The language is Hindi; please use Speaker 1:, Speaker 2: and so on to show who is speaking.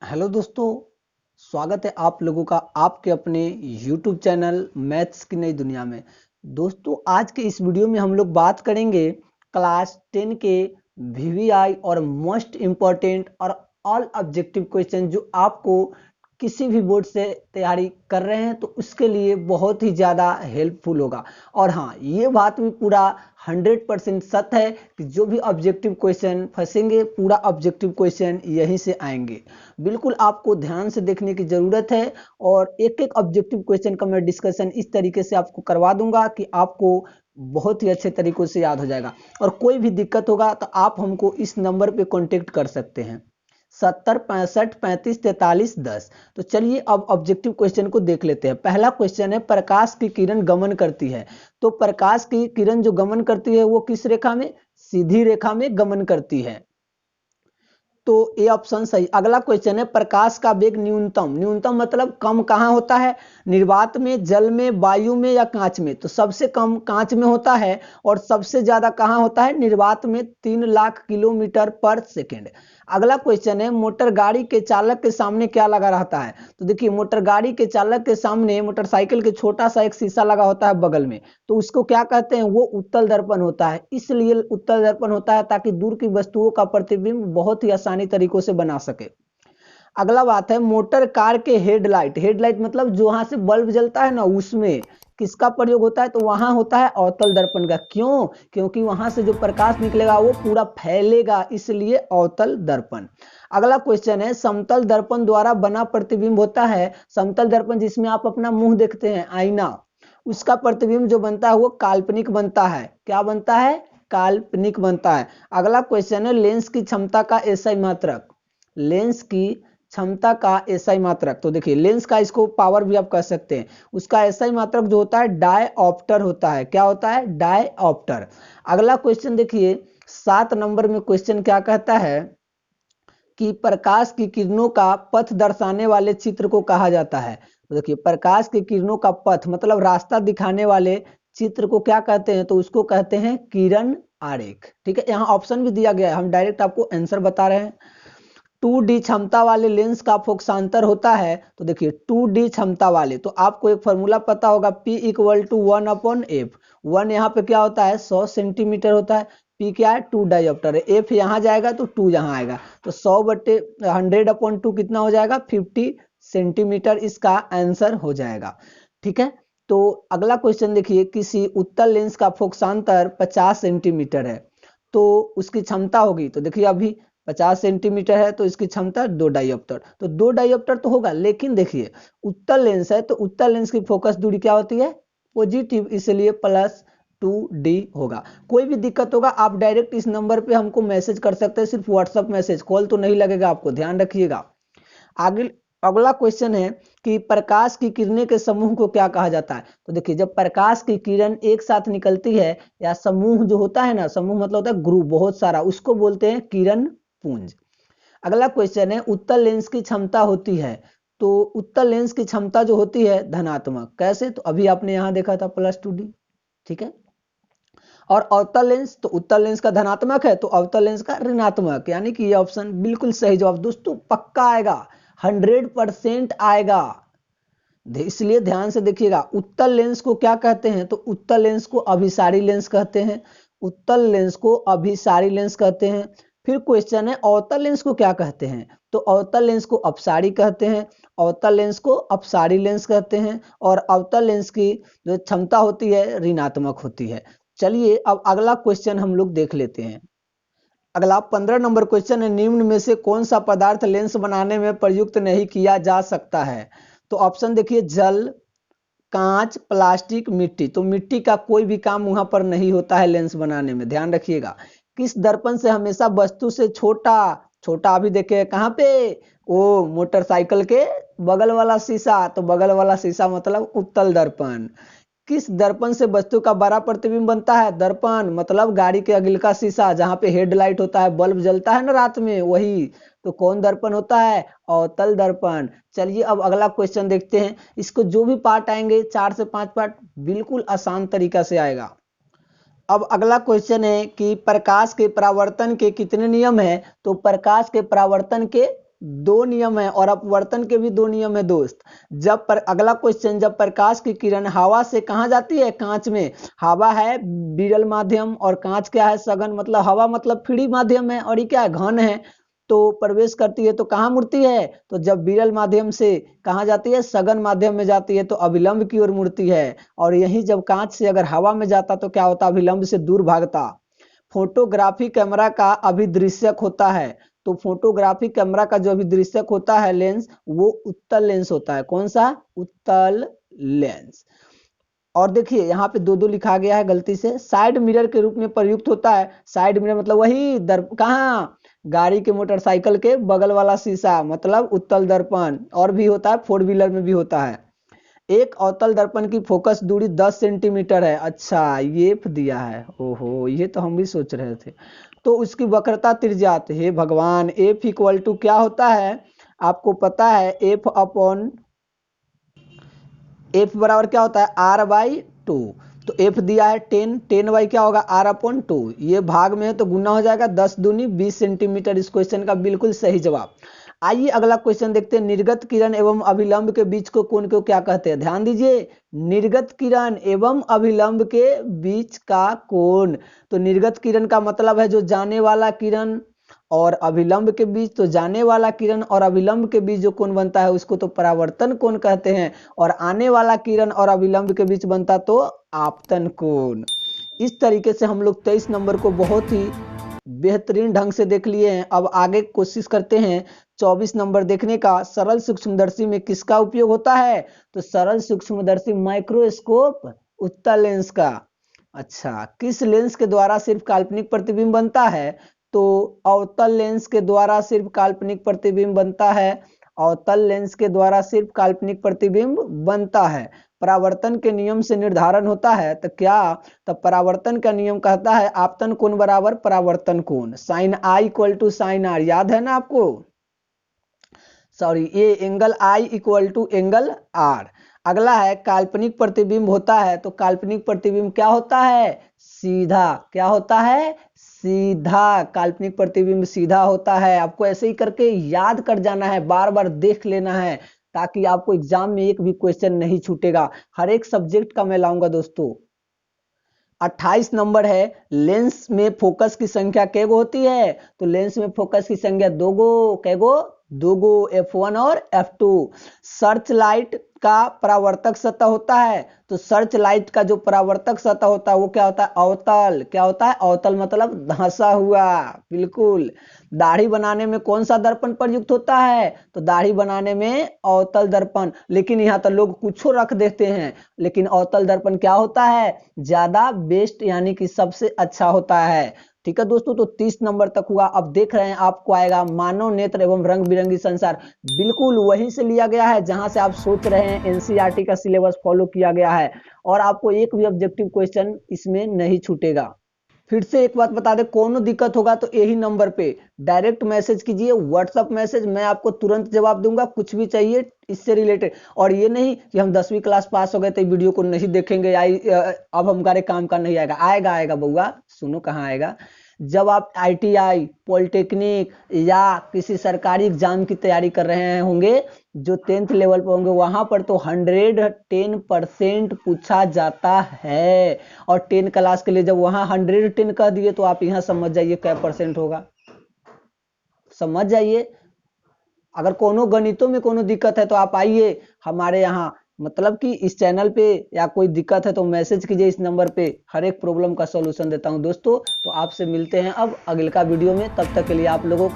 Speaker 1: हेलो दोस्तों, स्वागत है आप लोगों का आपके अपने YouTube चैनल मैथ्स की नई दुनिया में। दोस्तों, आज के इस वीडियो में हम लोग बात करेंगे क्लास 10 के VVI और मोस्ट इम्पॉर्टेंट और ऑल ऑब्जेक्टिव क्वेश्चन जो आपको किसी भी बोर्ड से तैयारी कर रहे हैं तो उसके लिए बहुत ही ज़्यादा हेल्पफुल होगा। और हाँ, ये बात भी पूरा 100% सत्य है कि जो भी ऑब्जेक्टिव क्वेश्चन फंसेंगे पूरा ऑब्जेक्टिव क्वेश्चन यहीं से आएंगे। बिल्कुल आपको ध्यान से देखने की ज़रूरत है और एक एक ऑब्जेक्टिव क्वेश्चन का मैं डिस्कशन इस तरीके से आपको करवा दूंगा कि आपको बहुत ही अच्छे तरीकों से याद हो जाएगा। और कोई भी दिक्कत होगा तो आप हमको इस नंबर पे कांटेक्ट कर सकते हैं 70 65 35 43 10। तो चलिए अब ऑब्जेक्टिव क्वेश्चन को देख लेते हैं। पहला क्वेश्चन है, प्रकाश की किरण गमन करती है। तो प्रकाश की किरण जो गमन करती है वो किस रेखा में? सीधी रेखा में गमन करती है, तो ए ऑप्शन सही। अगला क्वेश्चन है, प्रकाश का वेग न्यूनतम, न्यूनतम मतलब कम कहाँ होता है? निर्वात में, जल में, वायु में या कांच में? तो सबसे कम कांच में होता है और सबसे ज्यादा कहाँ होता है? निर्वात में, 3 लाख किलोमीटर पर सेकेंड। अगला क्वेश्चन है, मोटर गाड़ी के चालक के सामने क्या लगा रहता है? तो देखिए, मोटर गाड़ी के चालक के सामने मोटरसाइकिल के छोटा सा एक शीशा लगा होता है बगल में, तो उसको क्या कहते हैं? वो उत्तल दर्पण होता है। इसलिए उत्तल दर्पण होता है ताकि दूर की वस्तुओं का प्रतिबिंब बहुत ही आसानी तरीकों से बना सके। अगला बात है, मोटर कार के हेडलाइट, हेडलाइट मतलब जो वहां से बल्ब जलता है ना, उसमें किसका प्रयोग होता है? तो वहां होता है अवतल दर्पण का। क्यों? क्योंकि वहां से जो प्रकाश निकलेगा वो पूरा फैलेगा, इसलिए अवतल दर्पण। अगला क्वेश्चन है, समतल दर्पण द्वारा बना प्रतिबिंब होता है। समतल दर्पण जिसमें आप अपना मुंह देखते हैं, आईना, उसका प्रतिबिंब जो बनता है वो काल्पनिक बनता है। क्या बनता है? काल्पनिक बनता है। अगला क्वेश्चन है, लेंस की क्षमता का एसआई मात्रक, लेंस की क्षमता का एसआई मात्रक। तो देखिए, लेंस का इसको पावर भी आप कह सकते हैं, उसका एसआई मात्रक जो होता है डायऑप्टर होता है। क्या होता है? डायऑप्टर। अगला क्वेश्चन देखिए, 7 नंबर में क्वेश्चन क्या कहता है कि प्रकाश की किरणों का पथ दर्शाने वाले चित्र को कहा जाता है। तो देखिए, प्रकाश की किरणों का पथ मतलब रास्ता दिखाने वाले चित्र को क्या कहते हैं? तो उसको कहते हैं किरण आरेख। ठीक है, यहाँ ऑप्शन भी दिया गया है, हम डायरेक्ट आपको आंसर बता रहे हैं। 2D क्षमता वाले लेंस का फोकसांतर होता है। तो देखिए, 2D क्षमता वाले, तो आपको एक फॉर्मूला पता होगा, P = 1/f। 1 यहाँ पे क्या होता है? 100 सेंटीमीटर होता है। P क्या है? 2 डायोप्टर है। F यहाँ जाएगा तो 2 यहाँ आएगा, तो 100/100/2 कितना हो जाएगा? 50 सेंटीमीटर इसका आंसर हो जाएगा। ठीक है, तो अगला क्वेश्चन देखिए, किसी उत्तल लेंस का फोकसांतर 50 सेंटीमीटर है तो उसकी क्षमता होगी। तो देखिए, अभी 50 सेंटीमीटर है तो इसकी क्षमता 2 डायोप्टर, तो 2 डायोप्टर तो होगा, लेकिन देखिए उत्तल लेंस है तो उत्तल लेंस की फोकस दूरी क्या होती है? पॉजिटिव, इसलिए +2D होगा। कोई भी दिक्कत होगा आप डायरेक्ट इस नंबर पे हमको मैसेज कर सकते हैं, सिर्फ व्हाट्सएप मैसेज, कॉल तो नहीं लगेगा आपको, ध्यान रखिएगा। आगे अगला क्वेश्चन है कि प्रकाश की किरणें के समूह को क्या कहा जाता है? तो देखिए, जब प्रकाश की किरण एक साथ निकलती है या समूह जो होता है ना, समूह मतलब होता है ग्रुप, बहुत सारा, उसको बोलते हैं किरण पुंज। अगला क्वेश्चन है, उत्तल लेंस की क्षमता होती है। तो उत्तल लेंस की क्षमता जो होती है धनात्मक। कैसे? तो अभी आपने यहां देखा था +2D। ठीक है, और अवतल लेंस, तो उत्तल लेंस का धनात्मक है तो अवतल लेंस का ऋणात्मक, यानी कि ये ऑप्शन बिल्कुल सही जवाब दोस्तों, पक्का आएगा, 100% आएगा। इसलिए ध्यान से देखिएगा, उत्तल लेंस को क्या कहते हैं? तो उत्तल लेंस को अभिसारी लेंस कहते हैं, उत्तल लेंस को अभिसारी लेंस कहते हैं। फिर क्वेश्चन है, अवतल लेंस को क्या कहते हैं? तो अवतल लेंस को अपसारी कहते हैं, अवतल लेंस को अपसारी लेंस कहते हैं, और अवतल लेंस की जो क्षमता होती है ऋणात्मक होती है। चलिए अब अगला क्वेश्चन हम लोग देख लेते हैं। अगला 15 नंबर क्वेश्चन है, निम्न में से कौन सा पदार्थ लेंस बनाने में प्रयुक्त नहीं किया जा सकता है? तो ऑप्शन देखिए, जल, कांच, प्लास्टिक, मिट्टी। तो मिट्टी का कोई भी काम वहां पर नहीं होता है लेंस बनाने में, ध्यान रखिएगा। किस दर्पण से हमेशा वस्तु से छोटा, छोटा अभी देखे कहाँ पे? वो मोटरसाइकिल के बगल वाला शीशा, तो बगल वाला शीशा मतलब उत्तल दर्पण। किस दर्पण से वस्तु का बड़ा प्रतिबिंब बनता है? दर्पण मतलब गाड़ी के अगिल का शीशा, जहां पे हेडलाइट होता है, बल्ब जलता है ना रात में, वही। तो कौन दर्पण होता है? अवतल दर्पण। चलिए अब अगला क्वेश्चन देखते हैं। इसको जो भी पार्ट आएंगे 4 से 5 पार्ट बिल्कुल आसान तरीका से आएगा। अब अगला क्वेश्चन है कि प्रकाश के परावर्तन के कितने नियम हैं? तो प्रकाश के परावर्तन के दो नियम है और अपवर्तन के भी दो नियम है दोस्त। अगला क्वेश्चन, जब प्रकाश की किरण हवा से कहाँ जाती है, कांच में। हवा है विरल माध्यम और कांच क्या है, सघन, मतलब हवा मतलब फ्री माध्यम है और ये क्या है, घन है। तो प्रवेश करती है तो कहाँ मुड़ती है, तो जब विरल माध्यम से कहाँ जाती है, सघन माध्यम में जाती है तो अभिलंब की ओर मुड़ती है। और यही जब कांच से अगर हवा में जाता तो क्या होता, अभिलंब से दूर भागता। फोटोग्राफी कैमरा का अभिदृश्यक होता है, तो फोटोग्राफी कैमरा का जो अभिदृश्यक होता है लेंस, वो उत्तल लेंस होता है। कौन सा, उत्तल लेंस। और देखिए यहाँ पे दो दो लिखा गया है गलती से। साइड मिरर के रूप में प्रयुक्त होता है। साइड मिरर मतलब वही कहाँ, गाड़ी के मोटरसाइकिल के बगल वाला शीशा, मतलब उत्तल दर्पण। और भी होता है, फोर व्हीलर में भी होता है। एक अवतल दर्पण की फोकस दूरी 10 सेंटीमीटर है। अच्छा, ये दिया है, ओहो, ये तो हम भी सोच रहे थे। तो उसकी वक्रता त्रिज्यात, हे भगवान, एफ इक्वल टू क्या होता है, आपको पता है, एफ अपॉन एफ बराबर क्या होता है, आर बाई टू। तो एफ दिया है 10, 10 बाई क्या होगा, आर अपॉन टू। ये भाग में है तो गुना हो जाएगा, 10 दूनी 20 सेंटीमीटर। इस क्वेश्चन का बिल्कुल सही जवाब। आइए अगला क्वेश्चन देखते हैं। निर्गत किरण एवं अभिलंब के बीच को कोण को क्या कहते हैं, ध्यान दीजिए। निर्गत किरण एवं अभिलंब के बीच का कोण, तो निर्गत किरण का मतलब है जो जाने वाला किरण, और अभिलंब के बीच, तो जाने वाला किरण और अभिलंब के बीच जो कोण बनता है उसको तो परावर्तन कोण कहते हैं। और आने वाला किरण और अभिलंब के बीच बनता तो आपतन कोण। इस तरीके से हम लोग 23 नंबर को बहुत ही बेहतरीन ढंग से देख लिए हैं। अब आगे कोशिश करते हैं 24 नंबर देखने का। सरल सूक्ष्मदर्शी में किसका उपयोग होता है, तो सरल सूक्ष्मदर्शी माइक्रोस्कोप, उत्तल लेंस का। अच्छा, किस लेंस के द्वारा सिर्फ काल्पनिक प्रतिबिंब बनता है, तो अवतल लेंस के द्वारा सिर्फ काल्पनिक प्रतिबिंब बनता है। अवतल लेंस के द्वारा सिर्फ काल्पनिक प्रतिबिंब बनता है। परावर्तन के नियम से निर्धारण होता है, तो क्या, तो परावर्तन का नियम कहता है आपतन कोण बराबर परावर्तन कोण, sine i equal to sine r, याद है ना आपको। सॉरी, ये angle i equal to angle r. अगला है काल्पनिक प्रतिबिंब होता है, तो काल्पनिक प्रतिबिंब क्या होता है, सीधा। क्या होता है, सीधा। काल्पनिक प्रतिबिंब सीधा होता है। आपको ऐसे ही करके याद कर जाना है, बार बार देख लेना है, ताकि आपको एग्जाम में एक भी क्वेश्चन नहीं छूटेगा। हर एक सब्जेक्ट का मैं लाऊंगा दोस्तों। 28 नंबर है, लेंस में फोकस की संख्या कैगो होती है, तो लेंस में फोकस की संख्या दोगो, कैगो, दोगो, F1 और F2। सर्च लाइट का परावर्तक सतह होता है, तो सर्च लाइट का जो परावर्तक सतह होता है वो क्या होता है, अवतल। क्या होता है, अवतल, मतलब धंसा हुआ, बिल्कुल। दाढ़ी बनाने में कौन सा दर्पण प्रयुक्त होता है, तो दाढ़ी बनाने में अवतल दर्पण। लेकिन यहाँ तो लोग कुछ रख देते हैं, लेकिन अवतल दर्पण क्या होता है, ज्यादा बेस्ट, यानी कि सबसे अच्छा होता है। ठीक है दोस्तों, तो 30 नंबर तक हुआ। अब देख रहे हैं आपको आएगा मानव नेत्र एवं रंग बिरंगी संसार। बिल्कुल वहीं से लिया गया है जहां से आप सोच रहे हैं, एनसीईआरटी का सिलेबस फॉलो किया गया है और आपको एक भी ऑब्जेक्टिव क्वेश्चन इसमें नहीं छूटेगा। फिर से एक बात बता दें, कोनो दिक्कत होगा तो यही नंबर पे डायरेक्ट मैसेज कीजिए, व्हाट्सअप मैसेज, मैं आपको तुरंत जवाब दूंगा, कुछ भी चाहिए इससे रिलेटेड। और ये नहीं कि हम 10वीं क्लास पास हो गए तो वीडियो को नहीं देखेंगे, अब हमारे काम का नहीं आएगा। आएगा, आएगा बउआ, सुनो कहाँ आएगा। जब आप आईटीआई, पॉलिटेक्निक या किसी सरकारी एग्जाम की तैयारी कर रहे होंगे, जो 10th लेवल पर होंगे, वहां पर तो 110% पूछा जाता है। और 10 क्लास के लिए जब वहां 110 कह दिए तो आप यहाँ समझ जाइए क्या परसेंट होगा, समझ जाइए। अगर कोनो गणितों में कोनो दिक्कत है तो आप आइए हमारे यहाँ, मतलब कि इस चैनल पे, या कोई दिक्कत है तो मैसेज कीजिए इस नंबर पे, हर एक प्रॉब्लम का सॉल्यूशन देता हूं दोस्तों। तो आपसे मिलते हैं अब अगले का वीडियो में, तब तक के लिए आप लोगों